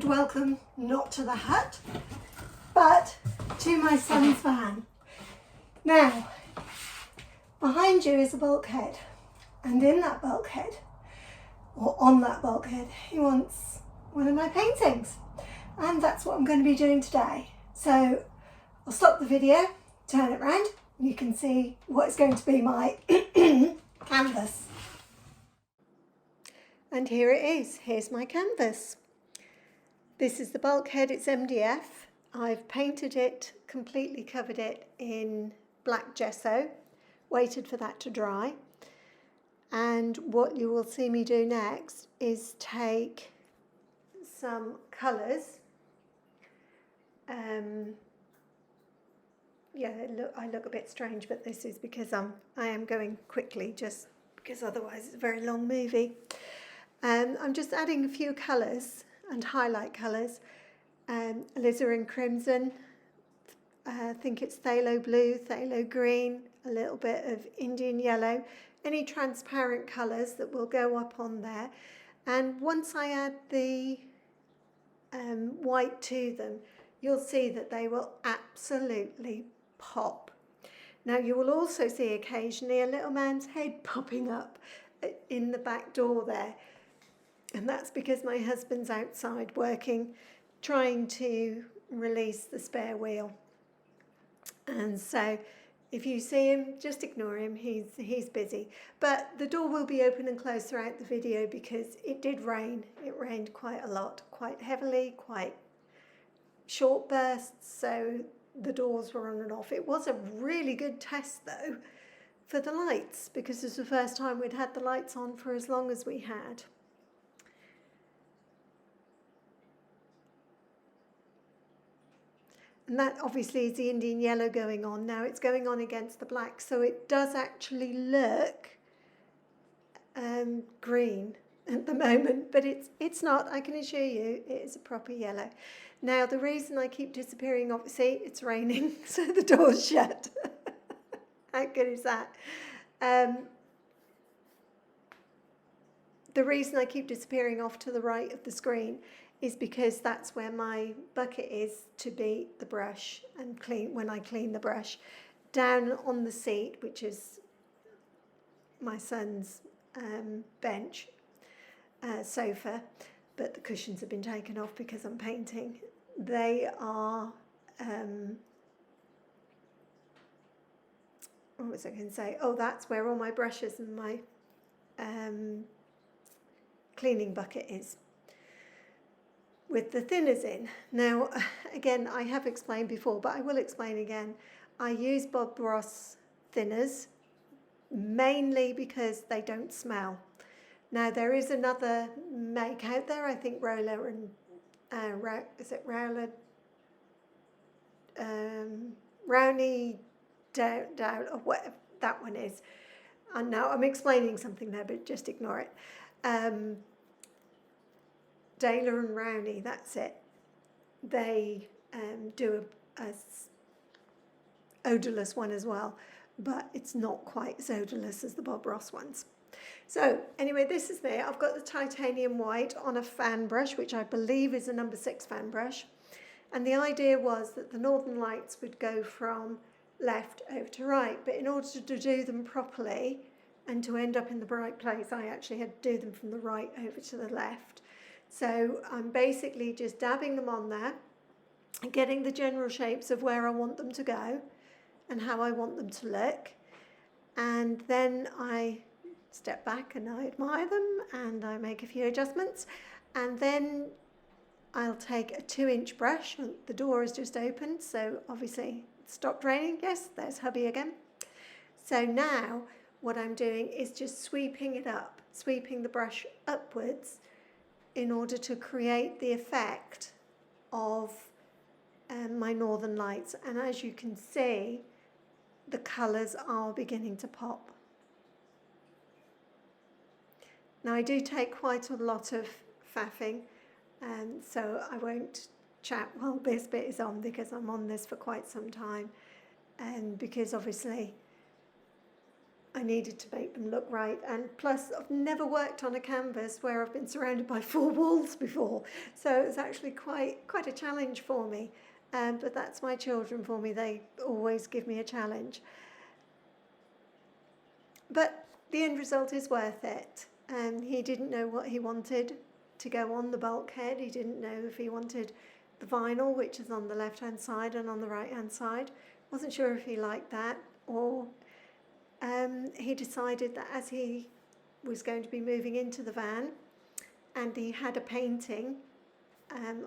welcome not to the hut, but to my son's van. Now, behind you is a bulkhead, and in that bulkhead, or on that bulkhead, he wants one of my paintings, and that's what I'm going to be doing today. So I'll stop the video, turn it round, and you can see what is going to be my canvas. And here it is. Here's my canvas. This is the bulkhead. It's MDF. I've painted it, completely covered it in black gesso, waited for that to dry. And what you will see me do next is take some colours. I look a bit strange, but this is because I am going quickly, just because otherwise it's a very long movie. I'm just adding a few colours and highlight colours. Alizarin crimson, I think it's phthalo blue, phthalo green, a little bit of Indian yellow, any transparent colours that will go up on there. And once I add the white to them, you'll see that they will absolutely pop. Now you will also see occasionally a little man's head popping up in the back door there. And that's because my husband's outside working, trying to release the spare wheel. And so if you see him, just ignore him, he's busy. But the door will be open and closed throughout the video because it did rain. It rained quite a lot, quite heavily, quite short bursts, so the doors were on and off. It was a really good test though for the lights, because it's the first time we'd had the lights on for as long as we had. And that obviously is the Indian yellow going on. Now it's going on against the black, so it does actually look green at the moment, but it's not, I can assure you, it is a proper yellow. Now the reason I keep disappearing off, see, it's raining, so the door's shut. How good is that? The reason I keep disappearing off to the right of the screen is because that's where my bucket is to beat the brush and clean when I clean the brush. Down on the seat, which is my son's bench, sofa, but the cushions have been taken off because I'm painting. They are, what was I going to say? Oh, that's where all my brushes and my cleaning bucket is, with the thinners in. Now, again, I have explained before, but I will explain again. I use Bob Ross thinners mainly because they don't smell. Now, there is another make out there, I think Roller and, is it Rowler? Rowney Down, or whatever that one is. And now I'm explaining something there, but just ignore it. Daler and Rowney, that's it. They do a odourless one as well, but it's not quite as odourless as the Bob Ross ones. So anyway, this is there. I've got the titanium white on a fan brush, which I believe is a number 6 fan brush. And the idea was that the Northern Lights would go from left over to right, but in order to do them properly and to end up in the right place, I actually had to do them from the right over to the left. So I'm basically just dabbing them on there, getting the general shapes of where I want them to go and how I want them to look. And then I step back and I admire them and I make a few adjustments. And then I'll take a 2-inch brush. The door is just opened, so obviously it stopped raining. Yes, there's hubby again. So now what I'm doing is just sweeping it up, sweeping the brush upwards, in order to create the effect of my Northern Lights. And as you can see, the colours are beginning to pop. Now I do take quite a lot of faffing, so I won't chat while this bit is on, because I'm on this for quite some time, and because obviously I needed to make them look right, and plus I've never worked on a canvas where I've been surrounded by four walls before, so it was actually quite a challenge for me. But that's my children for me, they always give me a challenge. But the end result is worth it. He didn't know what he wanted to go on the bulkhead. He didn't know if he wanted the vinyl, which is on the left hand side and on the right hand side. Wasn't sure if he liked that, or he decided that as he was going to be moving into the van, and he had a painting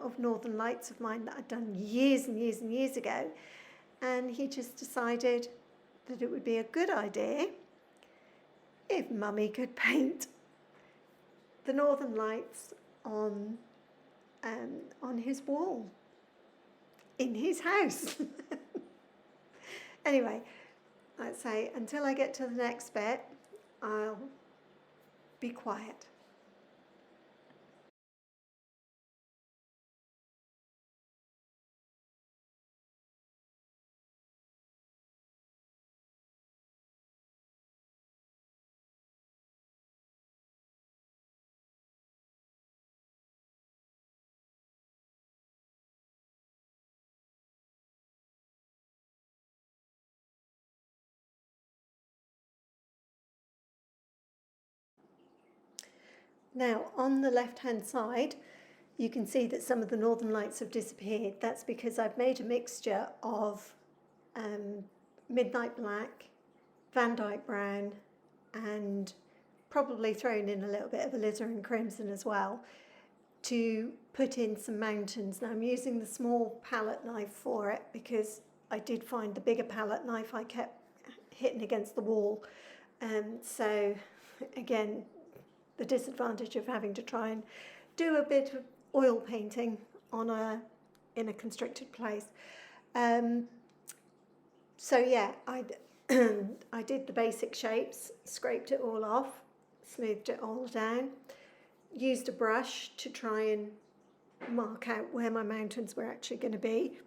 of Northern Lights of mine that I'd done years and years and years ago, and he just decided that it would be a good idea if Mummy could paint the Northern Lights on his wall in his house. Anyway, I'd say until I get to the next bit, I'll be quiet. Now, on the left-hand side, you can see that some of the Northern Lights have disappeared. That's because I've made a mixture of Midnight Black, Van Dyke Brown, and probably thrown in a little bit of alizarin crimson as well to put in some mountains. Now I'm using the small palette knife for it because I did find the bigger palette knife I kept hitting against the wall. So again, the disadvantage of having to try and do a bit of oil painting in a constricted place. So yeah, I did the basic shapes, scraped it all off, smoothed it all down, used a brush to try and mark out where my mountains were actually going to be,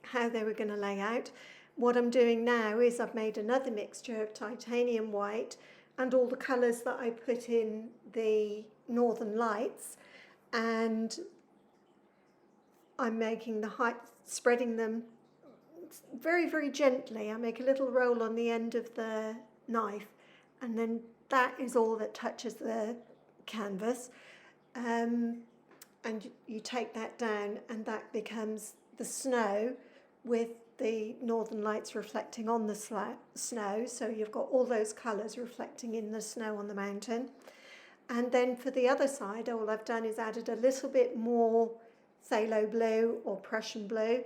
how they were going to lay out. What I'm doing now is I've made another mixture of titanium white and all the colours that I put in the Northern Lights, and I'm making the height, spreading them very, very gently. I make a little roll on the end of the knife, and then that is all that touches the canvas. And you take that down, and that becomes the snow with the Northern Lights reflecting on the snow. So you've got all those colours reflecting in the snow on the mountain. And then for the other side, all I've done is added a little bit more phthalo blue or Prussian blue,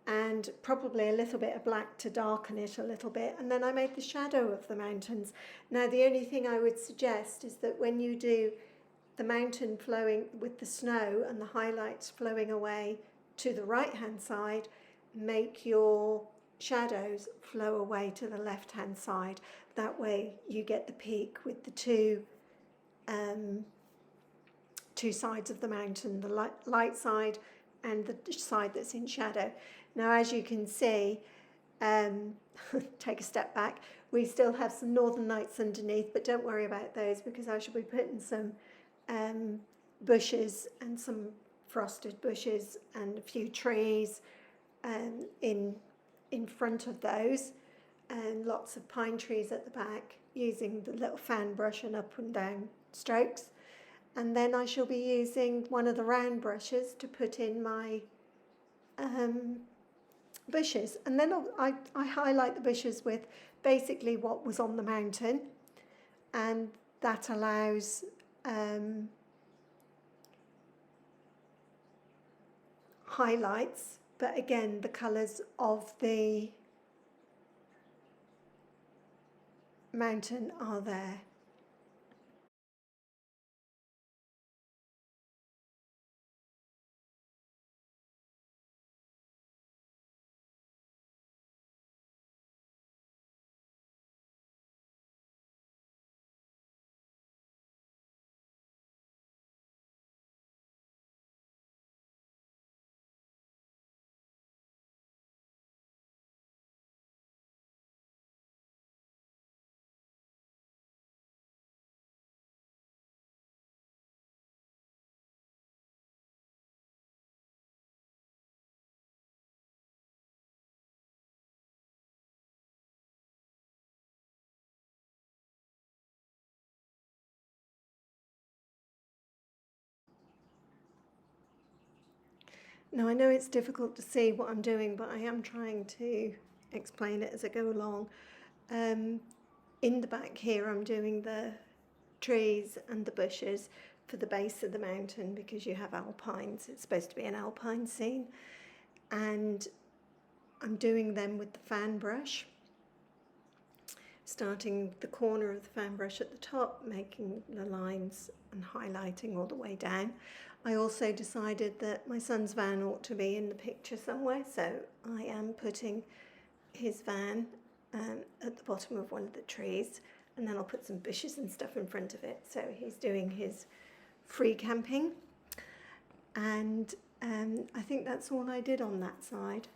and probably a little bit of black to darken it a little bit. And then I made the shadow of the mountains. Now, the only thing I would suggest is that when you do the mountain flowing with the snow and the highlights flowing away to the right-hand side, make your shadows flow away to the left-hand side. That way you get the peak with the two sides of the mountain, the light side and the side that's in shadow. Now, as you can see, take a step back, we still have some Northern Lights underneath, but don't worry about those because I shall be putting some bushes and some frosted bushes and a few trees in front of those, and lots of pine trees at the back, using the little fan brush and up and down strokes. And then I shall be using one of the round brushes to put in my bushes, and then I highlight the bushes with basically what was on the mountain, and that allows highlights, but again the colours of the mountain are there. Now I know it's difficult to see what I'm doing, but I am trying to explain it as I go along. In the back here I'm doing the trees and the bushes for the base of the mountain because you have alpines. It's supposed to be an alpine scene, and I'm doing them with the fan brush, starting the corner of the fan brush at the top, making the lines and highlighting all the way down. I also decided that my son's van ought to be in the picture somewhere, so I am putting his van at the bottom of one of the trees, and then I'll put some bushes and stuff in front of it, so he's doing his free camping. And I think that's all I did on that side.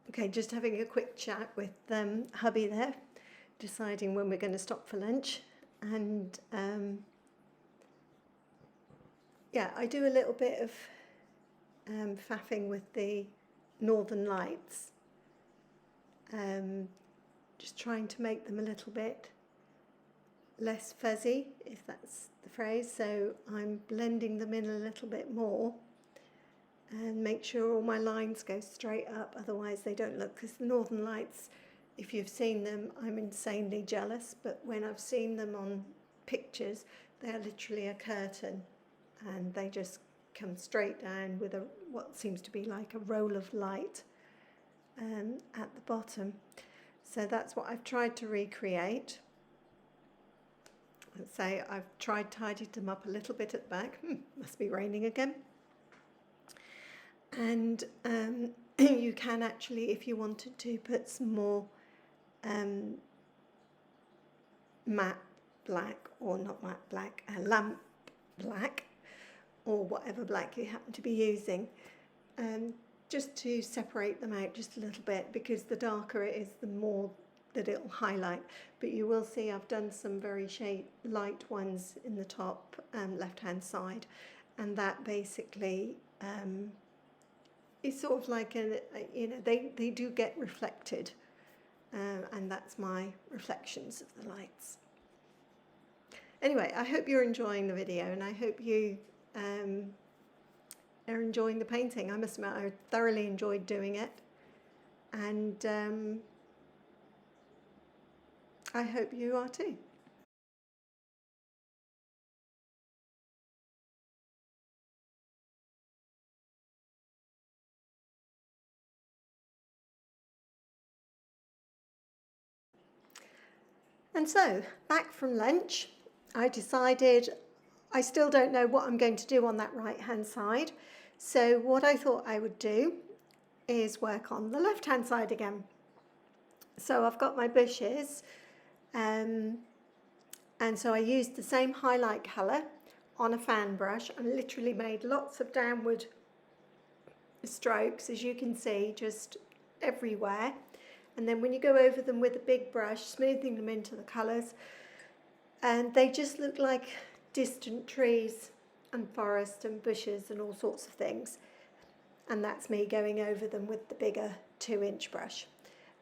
Okay, just having a quick chat with hubby there, deciding when we're going to stop for lunch. And yeah, I do a little bit of faffing with the northern lights, just trying to make them a little bit less fuzzy, if that's the phrase. So I'm blending them in a little bit more and make sure all my lines go straight up, otherwise they don't look, because the northern lights, if you've seen them, I'm insanely jealous, but when I've seen them on pictures, they're literally a curtain and they just comes straight down with what seems to be like a roll of light at the bottom. So that's what I've tried to recreate. Let's say I've tried tidied them up a little bit at the back. Must be raining again. And you can actually, if you wanted to, put some more matte black, or not matte black, lamp black, or whatever black you happen to be using, just to separate them out just a little bit, because the darker it is, the more that it'll highlight. But you will see I've done some very light ones in the top left hand side, and that basically is sort of like they do get reflected, and that's my reflections of the lights. Anyway, I hope you're enjoying the video, and I hope you are enjoying the painting. I must admit, I thoroughly enjoyed doing it, and I hope you are too. And so, back from lunch, I decided I still don't know what I'm going to do on that right hand side. So what I thought I would do is work on the left hand side again. So I've got my bushes, and so I used the same highlight colour on a fan brush and literally made lots of downward strokes, as you can see, just everywhere. And then when you go over them with a big brush, smoothing them into the colours, and they just look like distant trees and forest and bushes and all sorts of things. And that's me going over them with the bigger 2-inch brush.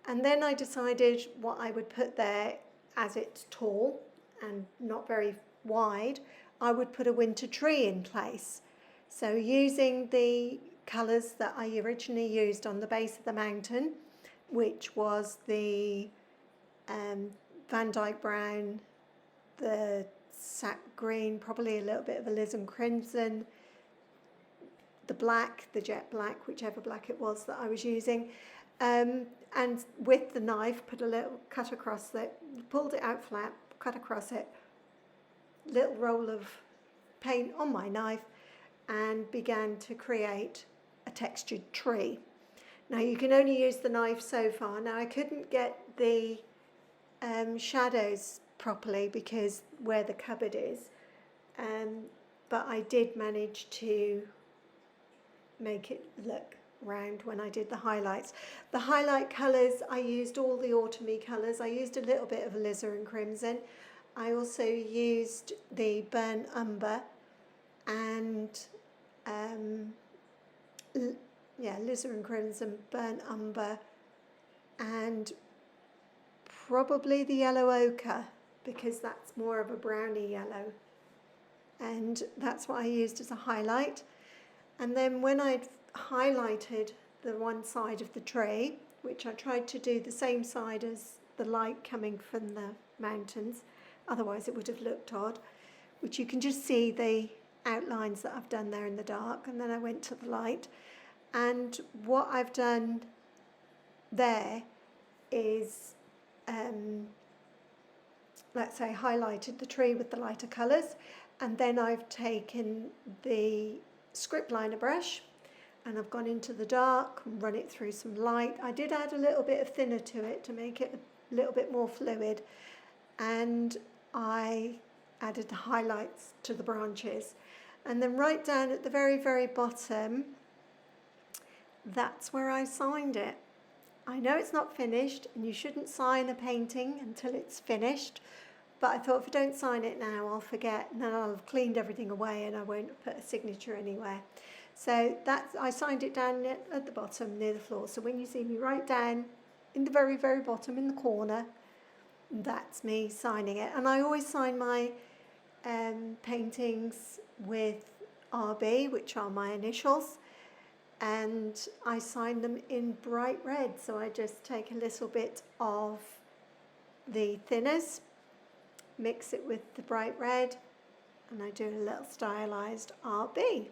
And then I decided what I would put there, as it's tall and not very wide, I would put a winter tree in place. So using the colours that I originally used on the base of the mountain, which was the Van Dyke brown, the sap green, probably a little bit of alizarin crimson, the black, the jet black, whichever black it was that I was using, and with the knife put a little cut across it, pulled it out flat, cut across it, little roll of paint on my knife, and began to create a textured tree. Now you can only use the knife so far. Now I couldn't get the shadows properly because where the cupboard is, but I did manage to make it look round when I did the highlights. The highlight colours, I used all the autumny colours. I used a little bit of alizarin crimson. I also used the burnt umber and alizarin crimson, burnt umber, and probably the yellow ochre, because that's more of a browny yellow, and that's what I used as a highlight. And then when I'd highlighted the one side of the tree, which I tried to do the same side as the light coming from the mountains, otherwise it would have looked odd, which you can just see the outlines that I've done there in the dark, and then I went to the light. And what I've done there is, let's say, highlighted the tree with the lighter colours, and then I've taken the script liner brush and I've gone into the dark and run it through some light. I did add a little bit of thinner to it to make it a little bit more fluid, and I added the highlights to the branches. And then right down at the very, very bottom, that's where I signed it. I know it's not finished, and you shouldn't sign a painting until it's finished, but I thought if I don't sign it now, I'll forget, and then I'll have cleaned everything away and I won't put a signature anywhere. So I signed it down at the bottom near the floor. So when you see me right down in the very, very bottom in the corner, that's me signing it. And I always sign my paintings with RB, which are my initials, and I sign them in bright red. So I just take a little bit of the thinners, mix it with the bright red, and I do a little stylized RB.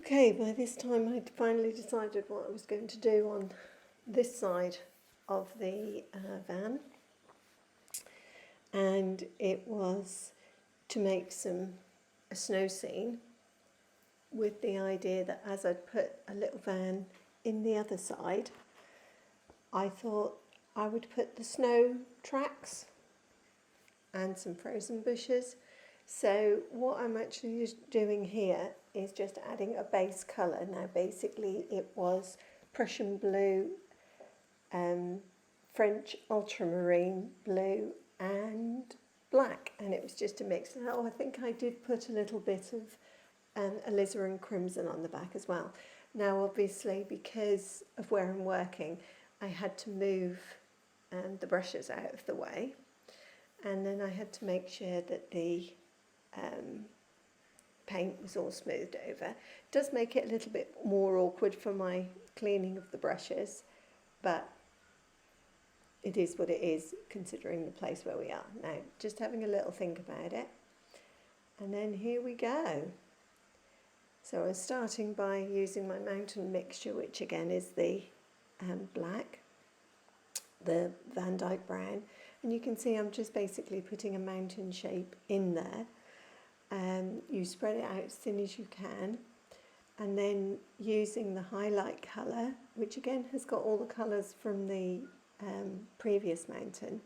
Okay, by this time I'd finally decided what I was going to do on this side of the van, and it was to make a snow scene, with the idea that as I'd put a little van in the other side, I thought I would put the snow tracks and some frozen bushes. So what I'm actually doing here is just adding a base colour. Now basically it was Prussian blue, French ultramarine blue and black, and it was just a mix. Oh, I think I did put a little bit of alizarin crimson on the back as well. Now obviously because of where I'm working, I had to move the brushes out of the way, and then I had to make sure that the paint was all smoothed over. It does make it a little bit more awkward for my cleaning of the brushes, but it is what it is considering the place where we are. Now, just having a little think about it, and then here we go. So I'm starting by using my mountain mixture, which again is the black, the Van Dyke brown, and you can see I'm just basically putting a mountain shape in there. You spread it out as thin as you can, and then using the highlight colour, which again has got all the colours from the previous mountain,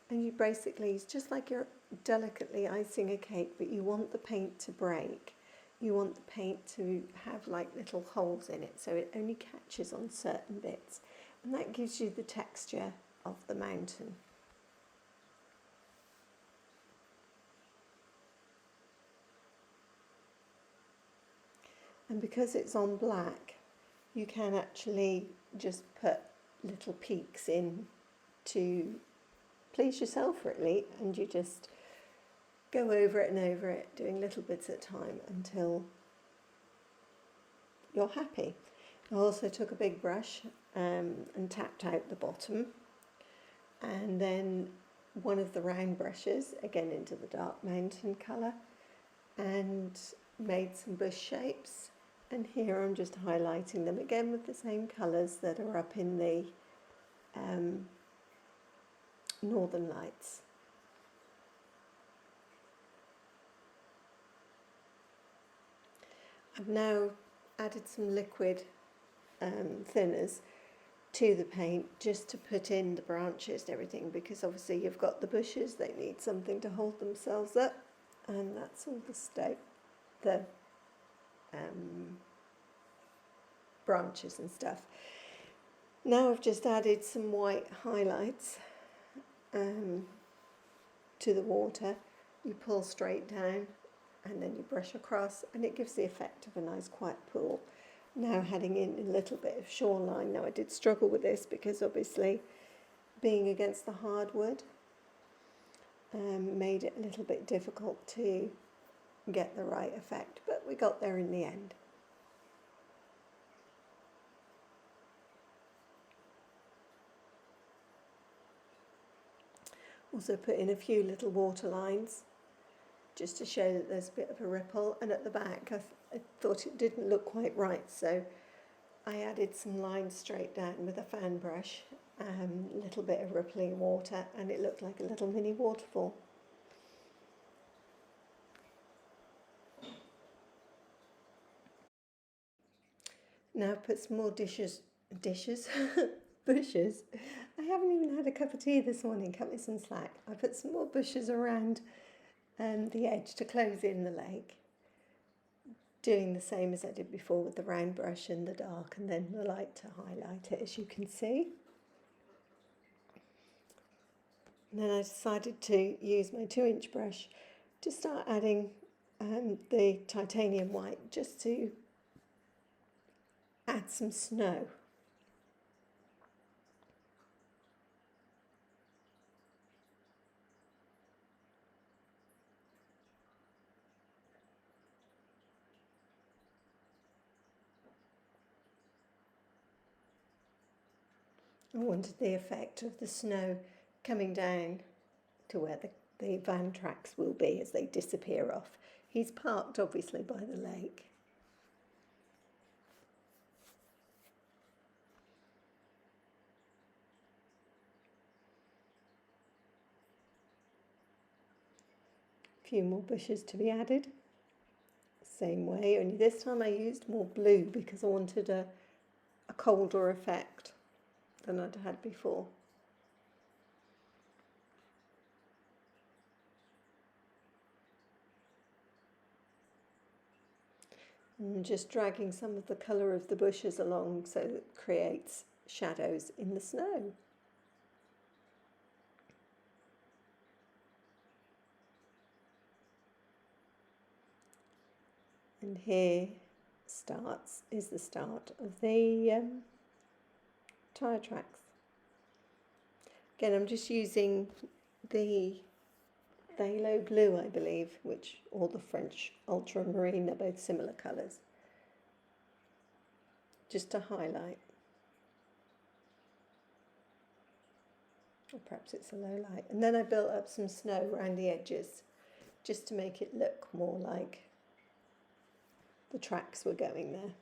and you basically, it's just like you're delicately icing a cake, but you want the paint to break. You want the paint to have like little holes in it, so it only catches on certain bits, and that gives you the texture of the mountain. And because it's on black, you can actually just put little peaks in to please yourself really, and you just go over it and over it, doing little bits at a time until you're happy. I also took a big brush and tapped out the bottom, and then one of the round brushes, again into the dark mountain colour, and made some bush shapes. And here I'm just highlighting them again with the same colours that are up in the Northern Lights. I've now added some liquid thinners to the paint just to put in the branches and everything, because obviously you've got the bushes, they need something to hold themselves up, and that's all the branches and stuff. Now I've just added some white highlights to the water. You pull straight down and then you brush across, and it gives the effect of a nice quiet pool. Now heading in a little bit of shoreline. Now I did struggle with this because obviously being against the hardwood made it a little bit difficult to get the right effect, but we got there in the end. Also put in a few little water lines just to show that there's a bit of a ripple, and at the back I thought it didn't look quite right, so I added some lines straight down with a fan brush, a little bit of rippling water, and it looked like a little mini waterfall. Now put some more bushes. I haven't even had a cup of tea this morning, cut me some slack. I put some more bushes around the edge to close in the lake, doing the same as I did before with the round brush and the dark and then the light to highlight it, as you can see. And then I decided to use my 2-inch brush to start adding the titanium white, just to add some snow. I wanted the effect of the snow coming down to where the van tracks will be as they disappear off. He's parked obviously by the lake. A few more bushes to be added. Same way, only this time I used more blue because I wanted a colder effect than I'd had before. And just dragging some of the colour of the bushes along so it creates shadows in the snow. And here is the start of the tyre tracks. Again, I'm just using the phthalo blue, I believe, or the French ultramarine, they're both similar colours, just to highlight. Or perhaps it's a low light. And then I built up some snow around the edges, just to make it look more like the tracks were going there.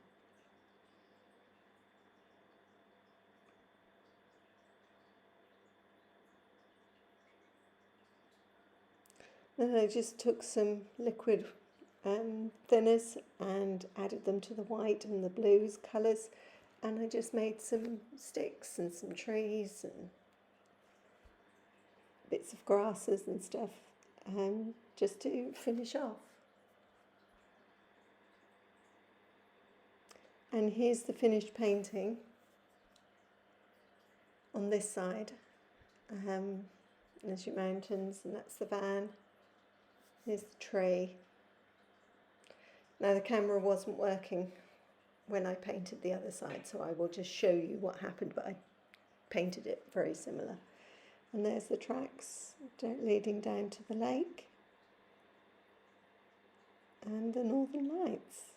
Then I just took some liquid thinners and added them to the white and the blues colours, and I just made some sticks and some trees and bits of grasses and stuff, just to finish off. And here's the finished painting on this side. There's your mountains, and that's the van. Here's the tree. Now the camera wasn't working when I painted the other side, so I will just show you what happened, but I painted it very similar. And there's the tracks leading down to the lake and the Northern Lights.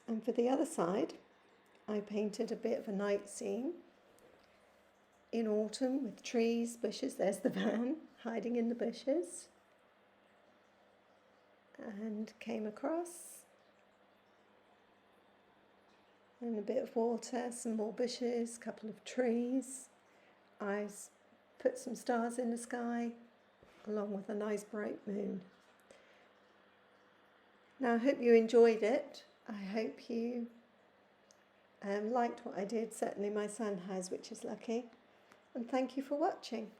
And for the other side, I painted a bit of a night scene in autumn with trees, bushes. There's the van hiding in the bushes. And came across, and a bit of water, some more bushes, a couple of trees. I put some stars in the sky along with a nice bright moon. Now I hope you enjoyed it. I hope you liked what I did. Certainly my son has, which is lucky. And thank you for watching.